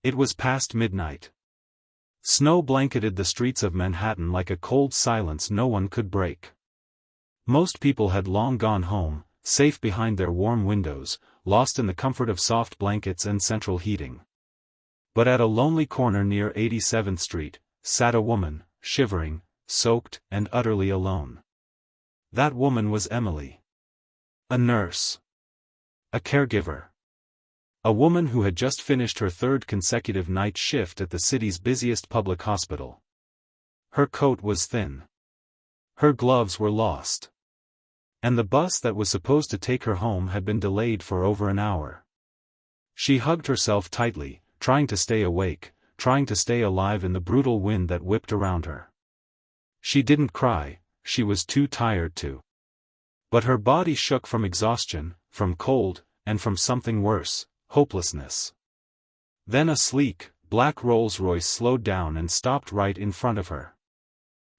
It was past midnight. Snow blanketed the streets of Manhattan like a cold silence no one could break. Most people had long gone home, safe behind their warm windows, lost in the comfort of soft blankets and central heating. But at a lonely corner near 87th Street, sat a woman, shivering, soaked, and utterly alone. That woman was Emily. A nurse. A caregiver. A woman who had just finished her third consecutive night shift at the city's busiest public hospital. Her coat was thin. Her gloves were lost. And the bus that was supposed to take her home had been delayed for over an hour. She hugged herself tightly, trying to stay awake, trying to stay alive in the brutal wind that whipped around her. She didn't cry, she was too tired to. But her body shook from exhaustion, from cold, and from something worse, hopelessness. Then a sleek, black Rolls-Royce slowed down and stopped right in front of her.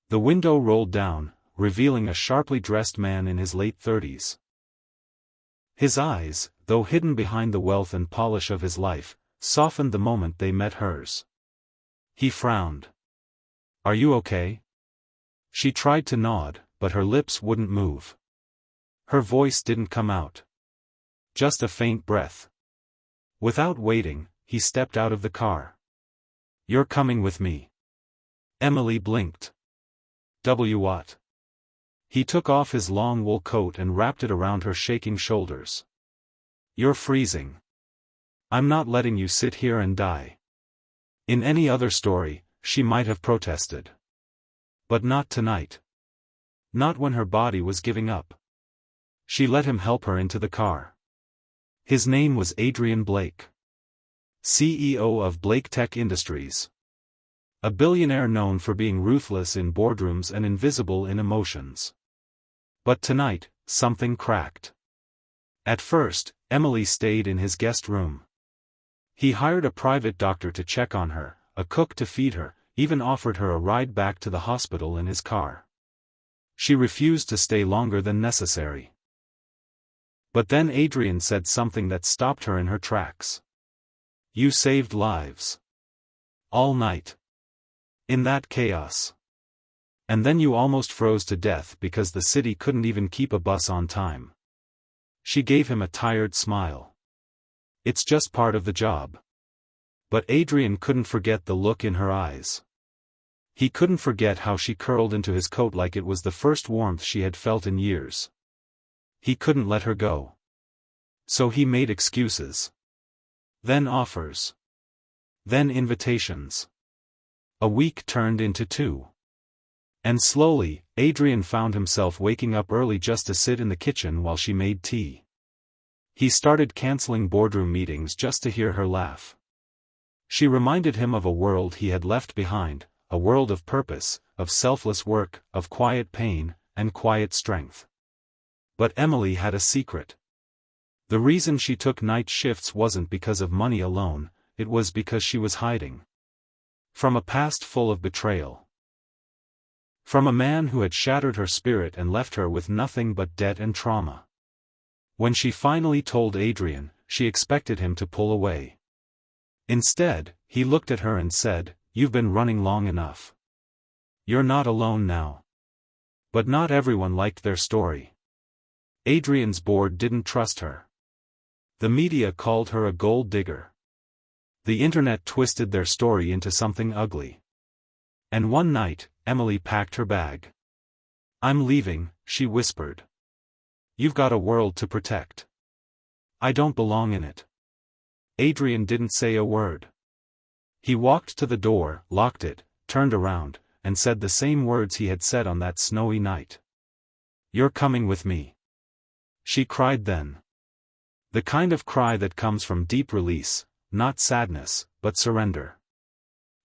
The window rolled down, revealing a sharply dressed man in his late 30s. His eyes, though hidden behind the wealth and polish of his life, softened the moment they met hers. He frowned. "Are you okay?" She tried to nod, but her lips wouldn't move. Her voice didn't come out. Just a faint breath. Without waiting, he stepped out of the car. "You're coming with me." Emily blinked. What? He took off his long wool coat and wrapped it around her shaking shoulders. "You're freezing. I'm not letting you sit here and die." In any other story, she might have protested. But not tonight. Not when her body was giving up. She let him help her into the car. His name was Adrian Blake. CEO of Blake Tech Industries. A billionaire known for being ruthless in boardrooms and invisible in emotions. But tonight, something cracked. At first, Emily stayed in his guest room. He hired a private doctor to check on her, a cook to feed her, even offered her a ride back to the hospital in his car. She refused to stay longer than necessary. But then Adrian said something that stopped her in her tracks. "You saved lives. All night. In that chaos. And then you almost froze to death because the city couldn't even keep a bus on time." She gave him a tired smile. "It's just part of the job." But Adrian couldn't forget the look in her eyes. He couldn't forget how she curled into his coat like it was the first warmth she had felt in years. He couldn't let her go. So he made excuses. Then offers. Then invitations. A week turned into 2. And slowly, Adrian found himself waking up early just to sit in the kitchen while she made tea. He started canceling boardroom meetings just to hear her laugh. She reminded him of a world he had left behind, a world of purpose, of selfless work, of quiet pain, and quiet strength. But Emily had a secret. The reason she took night shifts wasn't because of money alone, it was because she was hiding. From a past full of betrayal. From a man who had shattered her spirit and left her with nothing but debt and trauma. When she finally told Adrian, she expected him to pull away. Instead, he looked at her and said, "You've been running long enough. You're not alone now." But not everyone liked their story. Adrian's board didn't trust her. The media called her a gold digger. The internet twisted their story into something ugly. And one night, Emily packed her bag. "I'm leaving," she whispered. "You've got a world to protect. I don't belong in it." Adrian didn't say a word. He walked to the door, locked it, turned around, and said the same words he had said on that snowy night. "You're coming with me." She cried then. The kind of cry that comes from deep release, not sadness, but surrender.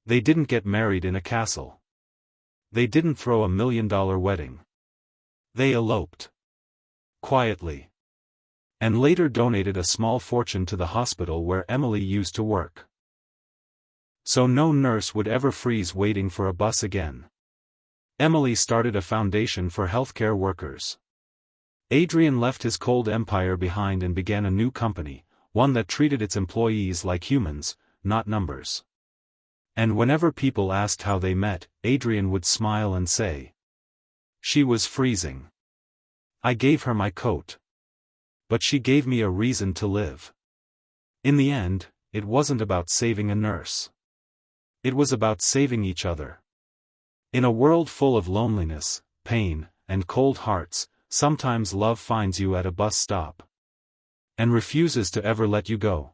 They didn't get married in a castle. They didn't throw $1 million wedding. They eloped. Quietly. And later donated a small fortune to the hospital where Emily used to work. So no nurse would ever freeze waiting for a bus again. Emily started a foundation for healthcare workers. Adrian left his cold empire behind and began a new company, one that treated its employees like humans, not numbers. And whenever people asked how they met, Adrian would smile and say, "She was freezing. I gave her my coat. But she gave me a reason to live." In the end, it wasn't about saving a nurse. It was about saving each other. In a world full of loneliness, pain, and cold hearts, sometimes love finds you at a bus stop and refuses to ever let you go.